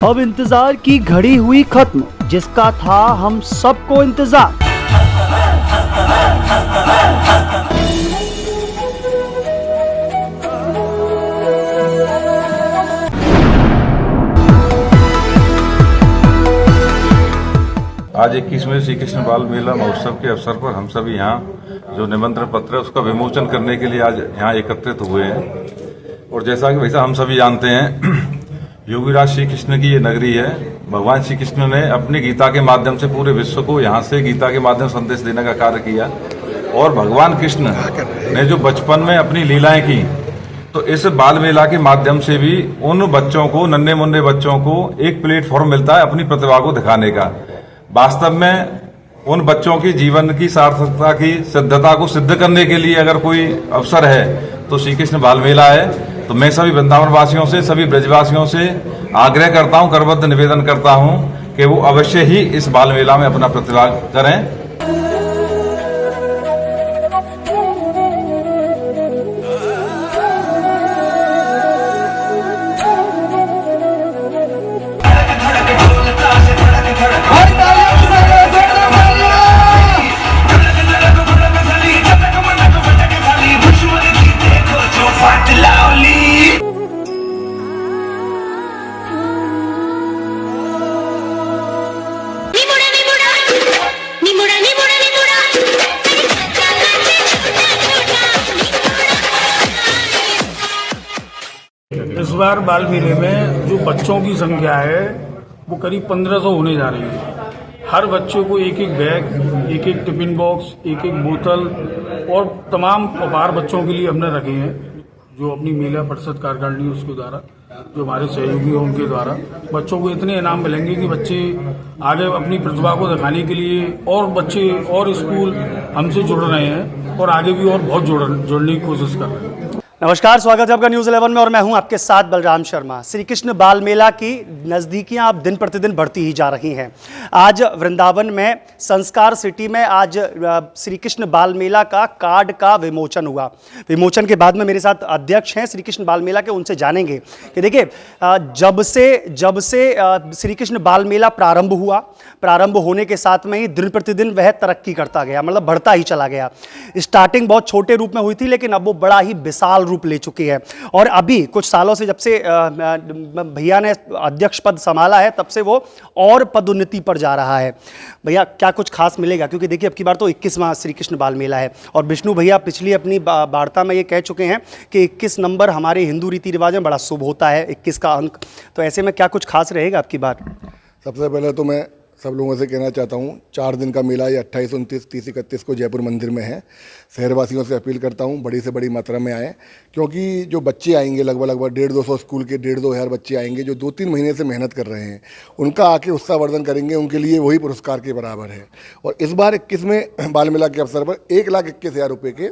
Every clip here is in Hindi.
अब इंतजार की घड़ी हुई खत्म, जिसका था हम सबको इंतजार। आज 21वें श्री कृष्ण बाल मेला महोत्सव के अवसर पर हम सभी यहाँ जो निमंत्रण पत्र है उसका विमोचन करने के लिए आज यहाँ एकत्रित हुए हैं। और जैसा कि वैसा हम सभी जानते हैं, योगीराज श्री कृष्ण की ये नगरी है। भगवान श्री कृष्ण ने अपनी गीता के माध्यम से पूरे विश्व को यहाँ से गीता के माध्यम से संदेश देने का कार्य किया। और भगवान कृष्ण ने जो बचपन में अपनी लीलाएं की, तो इस बाल मेला के माध्यम से भी उन बच्चों को, नन्हे मुन्ने बच्चों को एक प्लेटफॉर्म मिलता है अपनी प्रतिभा को दिखाने का। वास्तव में उन बच्चों की जीवन की सार्थकता की सिद्धता को सिद्ध करने के लिए अगर कोई अवसर है तो श्री कृष्ण बाल मेला है। तो मैं सभी वृंदावन वासियों से, सभी ब्रजवासियों से आग्रह करता हूं, करबद्ध निवेदन करता हूं कि वो अवश्य ही इस बाल मेला में अपना प्रतिभाग करें। इस बार बाल मेले में जो बच्चों की संख्या है वो करीब 1500 होने जा रही है। हर बच्चे को एक एक बैग, एक एक टिफिन बॉक्स, एक एक बोतल और तमाम उपहार बच्चों के लिए हमने रखे हैं, जो अपनी मेला परिषद कार्यकारिणी उसके द्वारा, जो हमारे सहयोगी हैं उनके द्वारा बच्चों को इतने इनाम मिलेंगे कि बच्चे आगे अपनी प्रतिभा को दिखाने के लिए और बच्चे और स्कूल हमसे जुड़ रहे हैं और आगे भी और बहुत जुड़ने की कोशिश कर रहे हैं। नमस्कार, स्वागत है आपका न्यूज़ 11 में और मैं हूं आपके साथ बलराम शर्मा। श्री कृष्ण बाल मेला की नज़दीकियां अब दिन प्रतिदिन बढ़ती ही जा रही हैं। आज वृंदावन में संस्कार सिटी में आज श्री कृष्ण बाल मेला का कार्ड का विमोचन हुआ। विमोचन के बाद में मेरे साथ अध्यक्ष हैं श्री कृष्ण बाल मेला के, उनसे जानेंगे कि देखिए जब से श्री कृष्ण बाल मेला प्रारंभ होने के साथ में ही दिन प्रतिदिन वह तरक्की करता गया, मतलब बढ़ता ही चला गया। स्टार्टिंग बहुत छोटे रूप में हुई थी, लेकिन अब वो बड़ा ही विशाल रूप ले चुकी है। और अभी कुछ सालों से, जब से भैया ने अध्यक्ष पद संभाला है, तब से वो और पदोन्नति पर जा रहा है। भैया क्या कुछ खास मिलेगा? क्योंकि देखिए अब की बार तो 21वां श्री कृष्ण बाल मेला है और विष्णु भैया पिछली अपनी वार्ता में ये कह चुके हैं कि 21 नंबर हमारे हिंदू रीति रिवाज में बड़ा शुभ होता है, 21 का अंक। तो ऐसे में क्या कुछ खास रहेगा अब की बार? सबसे पहले तो मैं सब लोगों से कहना चाहता हूँ, 4 दिन का मेला ये 28, 29, 30, 31 को जयपुर मंदिर में है। शहरवासियों से अपील करता हूँ बड़ी से बड़ी मात्रा में आएँ, क्योंकि जो बच्चे आएंगे लगभग 150-200 स्कूल के 1,500-2 हज़ार बच्चे आएंगे जो 2-3 महीने से मेहनत कर रहे हैं। उनका आके उत्साहवर्धन करेंगे, उनके लिए वही पुरस्कार के बराबर है। और इस बार 21वें बाल मेला के अवसर पर 1,21,000 रुपये के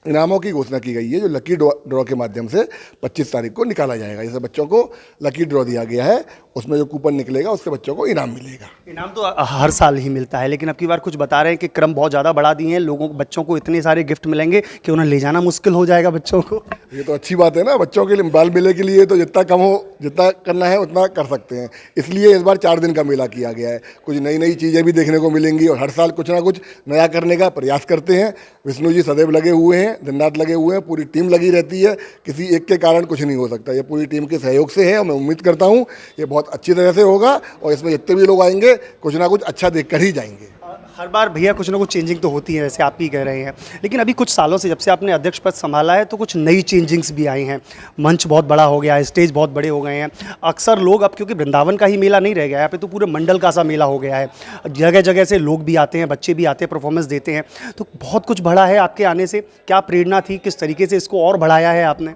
इनामों की घोषणा की गई है, जो लकी ड्रॉ के माध्यम से 25 तारीख को निकाला जाएगा। जैसे बच्चों को लकी ड्रॉ दिया गया है, उसमें जो कूपन निकलेगा उससे बच्चों को इनाम मिलेगा। इनाम तो हर साल ही मिलता है, लेकिन अब की बार कुछ बता रहे हैं कि क्रम बहुत ज़्यादा बढ़ा दिए हैं, लोगों को, बच्चों को इतने सारे गिफ्ट मिलेंगे कि उन्हें ले जाना मुश्किल हो जाएगा बच्चों को। ये तो अच्छी बात है ना, बच्चों के लिए बाल मेले के लिए तो जितना कम हो, जितना करना है उतना कर सकते हैं। इसलिए इस बार 4 दिन का मेला किया गया है। कुछ नई नई चीज़ें भी देखने को मिलेंगी और हर साल कुछ ना कुछ नया करने का प्रयास करते हैं। विष्णु जी सदैव लगे हुए हैं, दिन रात लगे हुए हैं, पूरी टीम लगी रहती है। किसी एक के कारण कुछ नहीं हो सकता, ये पूरी टीम के सहयोग से है और मैं उम्मीद करता हूँ ये बहुत अच्छी तरह से होगा और इसमें जितने भी लोग आएंगे कुछ ना कुछ अच्छा देख कर ही जाएंगे। हर बार भैया कुछ ना कुछ चेंजिंग तो होती है, जैसे आप ही कह रहे हैं, लेकिन अभी कुछ सालों से जब से आपने अध्यक्ष पद संभाला है तो कुछ नई चेंजिंग्स भी आई हैं। मंच बहुत बड़ा हो गया है, स्टेज बहुत बड़े हो गए हैं। अक्सर लोग अब, क्योंकि वृंदावन का ही मेला नहीं रह गया है, यहाँ पे तो पूरे मंडल का सा मेला हो गया है। जगह जगह से लोग भी आते हैं, बच्चे भी आते हैं, परफॉर्मेंस देते हैं। तो बहुत कुछ बढ़ा है आपके आने से। क्या प्रेरणा थी, किस तरीके से इसको और बढ़ाया है आपने?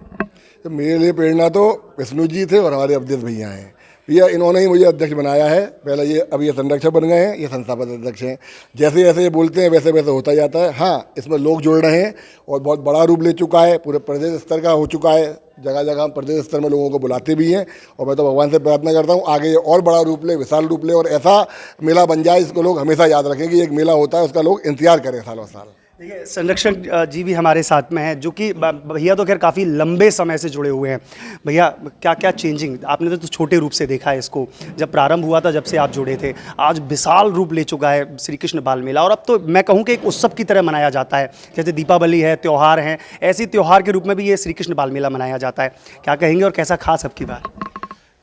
तो मेरे लिए प्रेरणा तो विष्णु जी थे और हमारे अवधेश भैया हैं। भैया इन्होंने ही मुझे अध्यक्ष बनाया है। पहले ये, अब ये संरक्षक बन गए हैं, ये संस्थापक अध्यक्ष हैं। जैसे जैसे ये बोलते हैं वैसे वैसे होता जाता है। हाँ, इसमें लोग जुड़ रहे हैं और बहुत बड़ा रूप ले चुका है, पूरे प्रदेश स्तर का हो चुका है। जगह जगह हम प्रदेश स्तर में लोगों को बुलाते भी हैं और मैं तो भगवान से प्रार्थना करता हूँ आगे ये और बड़ा रूप ले, विशाल रूप ले और ऐसा मेला बन जाए जिसको लोग हमेशा याद रखें कि एक मेला होता है, उसका लोग इंतजार करें सालों साल। देखिए संरक्षक जी भी हमारे साथ में हैं, जो कि भैया तो खैर काफ़ी लंबे समय से जुड़े हुए हैं। भैया क्या क्या चेंजिंग आपने तो छोटे रूप से देखा है इसको, जब प्रारंभ हुआ था, जब से आप जुड़े थे, आज विशाल रूप ले चुका है श्री कृष्ण बाल मेला, और अब तो मैं कहूँ कि एक उत्सव की तरह मनाया जाता है। जैसे दीपावली है, त्यौहार हैं, ऐसी त्यौहार के रूप में भी ये श्री कृष्ण बाल मेला मनाया जाता है। क्या कहेंगे और कैसा खास अब की बार?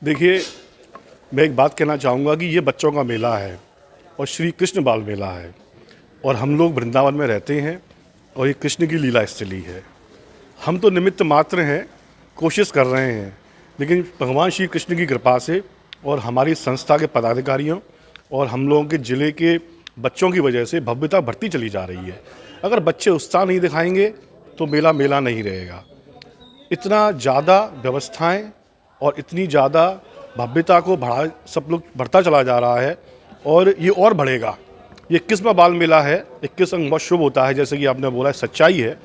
देखिए, मैं एक बात कहना चाहूँगा कि ये बच्चों का मेला है और श्री कृष्ण बाल मेला है, और हम लोग वृंदावन में रहते हैं और ये कृष्ण की लीला स्थली है। हम तो निमित्त मात्र हैं, कोशिश कर रहे हैं, लेकिन भगवान श्री कृष्ण की कृपा से और हमारी संस्था के पदाधिकारियों और हम लोगों के ज़िले के बच्चों की वजह से भव्यता बढ़ती चली जा रही है। अगर बच्चे उत्साह नहीं दिखाएंगे तो मेला मेला नहीं रहेगा। इतना ज़्यादा व्यवस्थाएं और इतनी ज़्यादा भव्यता को सब लोग बढ़ता चला जा रहा है, और ये और बढ़ेगा। ये 21वां बाल मेला है, 21 अंग बहुत शुभ होता है, जैसे कि आपने बोला, सच्चाई है।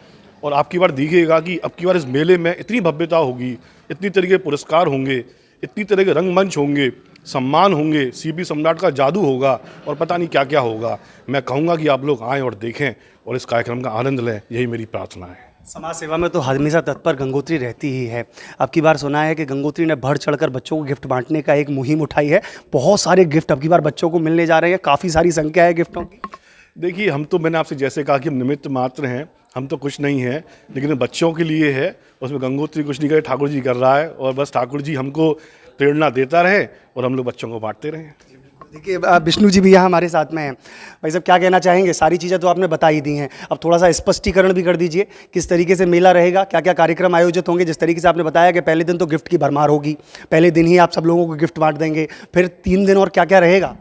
और आपकी बार दिखेगा कि अब की बार इस मेले में इतनी भव्यता होगी, इतनी तरह के पुरस्कार होंगे, इतनी तरह के रंगमंच होंगे, सम्मान होंगे, सीपी सम्राट का जादू होगा, और पता नहीं क्या क्या होगा। मैं कहूँगा कि आप लोग आएँ और देखें और इस कार्यक्रम का आनंद लें, यही मेरी प्रार्थना है। समाज सेवा में तो हमेशा तत्पर गंगोत्री रहती ही है। अब की बार सुना है कि गंगोत्री ने बढ़ चढ़कर बच्चों को गिफ्ट बांटने का एक मुहिम उठाई है। बहुत सारे गिफ्ट अब की बार बच्चों को मिलने जा रहे हैं, काफ़ी सारी संख्या है गिफ्टों की। देखिए, मैंने आपसे जैसे कहा कि हम निमित्त मात्र हैं, हम तो कुछ नहीं है, लेकिन बच्चों के लिए है। उसमें गंगोत्री कुछ नहीं करे, ठाकुर जी कर रहा है, और बस ठाकुर जी हमको प्रेरणा देता रहे और हम लोग बच्चों को बांटते रहें। देखिए विष्णु जी भी यहाँ हमारे साथ में हैं। भाई साहब क्या कहना चाहेंगे? सारी चीज़ें तो आपने बता ही दी हैं, अब थोड़ा सा स्पष्टीकरण भी कर दीजिए, किस तरीके से मेला रहेगा, क्या क्या कार्यक्रम आयोजित होंगे। जिस तरीके से आपने बताया कि पहले दिन तो गिफ्ट की भरमार होगी, पहले दिन ही आप सब लोगों को गिफ्ट बांट देंगे, फिर 3 दिन और क्या क्या रहेगा?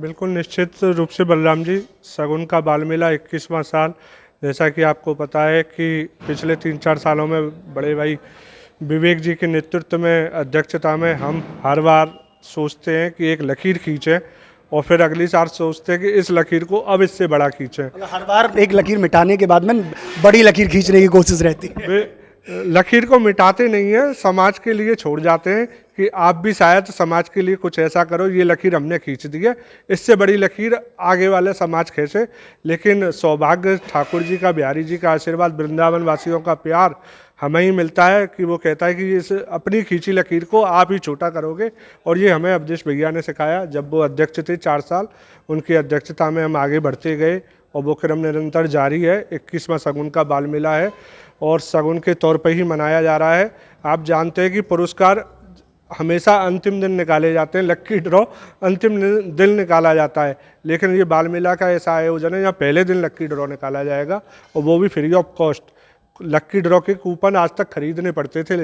बिल्कुल निश्चित रूप से बलराम जी, सगुन का बाल मेला 21वां साल, जैसा कि आपको पता है कि पिछले 3-4 सालों में बड़े भाई विवेक जी के नेतृत्व में, अध्यक्षता में हम हर बार सोचते हैं कि एक लकीर खींचें, और फिर अगली साल सोचते हैं कि इस लकीर को अब इससे बड़ा खींचें। हर बार एक लकीर मिटाने के बाद में बड़ी लकीर खींचने की कोशिश रहती है। लकीर को मिटाते नहीं है, समाज के लिए छोड़ जाते हैं कि आप भी शायद समाज के लिए कुछ ऐसा करो। ये लकीर हमने खींच दी है, इससे बड़ी लकीर आगे वाले समाज खींचे। लेकिन सौभाग्य ठाकुर जी का, बिहारी जी का आशीर्वाद, वृंदावन वासियों का प्यार हमें ही मिलता है कि वो कहता है कि इस अपनी खींची लकीर को आप ही छोटा करोगे। और ये हमें अवधेश भैया ने सिखाया, जब वो अध्यक्ष थे 4 साल, उनकी अध्यक्षता में हम आगे बढ़ते गए, और वो क्रम निरंतर जारी है। 21वां सगुन का बाल मेला है और सगुन के तौर पर ही मनाया जा रहा है। आप जानते हैं कि पुरस्कार हमेशा अंतिम दिन निकाले जाते हैं, लक्की ड्रॉ अंतिम दिन निकाला जाता है, लेकिन ये बाल मेला का ऐसा आयोजन है जहाँ पहले दिन लक्की ड्रॉ निकाला जाएगा, और वो भी free of cost. Lucky draw के कूपन आज तक खरीदने पड़ते थे,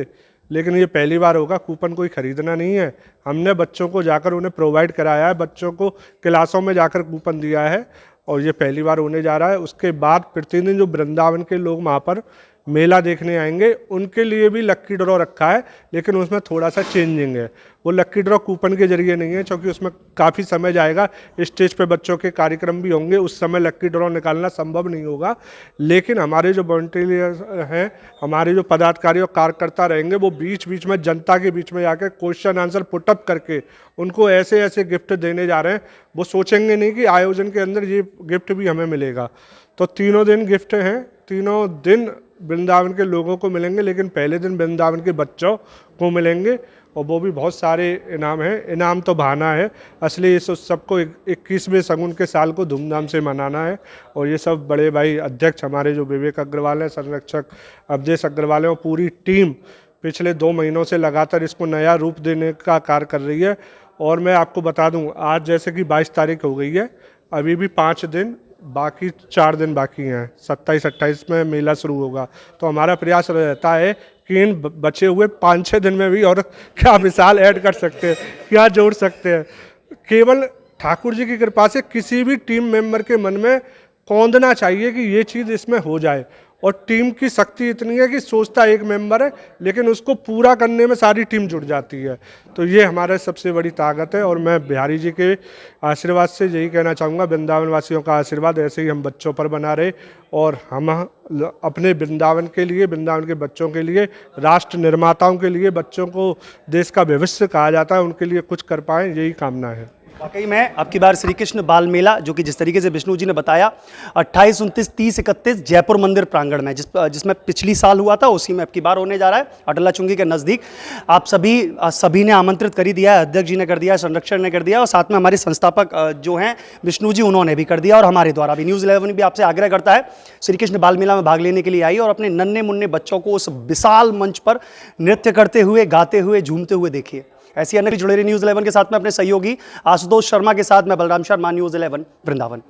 लेकिन ये पहली बार होगा, कूपन कोई खरीदना नहीं है। हमने बच्चों को जाकर उन्हें प्रोवाइड कराया है, बच्चों को क्लासों में जाकर कूपन दिया है, और ये पहली बार होने जा रहा है। उसके बाद प्रतिदिन जो वृंदावन के लोग वहाँ पर मेला देखने आएंगे, उनके लिए भी लक्की ड्रॉ रखा है, लेकिन उसमें थोड़ा सा चेंजिंग है। वो लक्की ड्रॉ कूपन के जरिए नहीं है, क्योंकि उसमें काफ़ी समय जाएगा, स्टेज पे बच्चों के कार्यक्रम भी होंगे, उस समय लक्की ड्रॉ निकालना संभव नहीं होगा। लेकिन हमारे जो वॉलंटियर हैं, हमारे जो पदाधिकारी और कार्यकर्ता रहेंगे, वो बीच बीच में जनता के बीच में जाकर क्वेश्चन आंसर पुटअप करके उनको ऐसे ऐसे गिफ्ट देने जा रहे हैं। वो सोचेंगे नहीं कि आयोजन के अंदर ये गिफ्ट भी हमें मिलेगा। तो 3 दिन गिफ्ट हैं, 3 दिन वृंदावन के लोगों को मिलेंगे, लेकिन पहले दिन वृंदावन के बच्चों को मिलेंगे, और वो भी बहुत सारे इनाम हैं। इनाम तो बहाना है, असली इस उत्सव को 21वें सगुन के साल को धूमधाम से मनाना है। और ये सब बड़े भाई अध्यक्ष हमारे जो विवेक अग्रवाल हैं, संरक्षक अवधेश अग्रवाल हैं, और पूरी टीम पिछले 2 महीनों से लगातार इसको नया रूप देने का कार्य कर रही है। और मैं आपको बता दूं, आज जैसे कि 22 तारीख हो गई है, अभी भी 5 दिन बाकी, 4 दिन बाकी हैं, 27-28 में मेला शुरू होगा। तो हमारा प्रयास रहता है कि इन बचे हुए 5-6 दिन में भी और क्या विशाल ऐड कर सकते हैं, क्या जोड़ सकते हैं। केवल ठाकुर जी की कृपा से किसी भी टीम मेंबर के मन में कौंधना चाहिए कि ये चीज़ इसमें हो जाए, और टीम की शक्ति इतनी है कि सोचता एक मेंबर है, लेकिन उसको पूरा करने में सारी टीम जुट जाती है। तो ये हमारा सबसे बड़ी ताकत है, और मैं बिहारी जी के आशीर्वाद से यही कहना चाहूँगा, वृंदावन वासियों का आशीर्वाद ऐसे ही हम बच्चों पर बना रहे, और हम अपने वृंदावन के लिए, वृंदावन के बच्चों के लिए, राष्ट्र निर्माताओं के लिए, बच्चों को देश का भविष्य कहा जाता है, उनके लिए कुछ कर पाएँ, यही कामना है। वाकई में अब की बार श्री कृष्ण बाल मेला, जो कि जिस तरीके से विष्णु जी ने बताया, 28, 29, 30, 31 जयपुर मंदिर प्रांगण में, जिसमें पिछली साल हुआ था, उसी में अब की बार होने जा रहा है, अटला चुंगी के नज़दीक। आप सभी ने आमंत्रित कर ही दिया है, अध्यक्ष जी ने कर दिया है, संरक्षण ने कर दिया, और साथ में हमारे संस्थापक जो हैं विष्णु जी, उन्होंने भी कर दिया, और हमारे द्वारा भी न्यूज़ 11 भी आपसे आग्रह करता है श्री कृष्ण बाल मेला में भाग लेने के लिए आइए और अपने नन्हे मुन्ने बच्चों को उस विशाल मंच पर नृत्य करते हुए, गाते हुए, झूमते हुए देखिए। ऐसी अन्य जुड़े रही न्यूज़ 11 के साथ में अपने सहयोगी आशुतोष शर्मा के साथ मैं बलराम शर्मा, न्यूज़ 11 वृंदावन।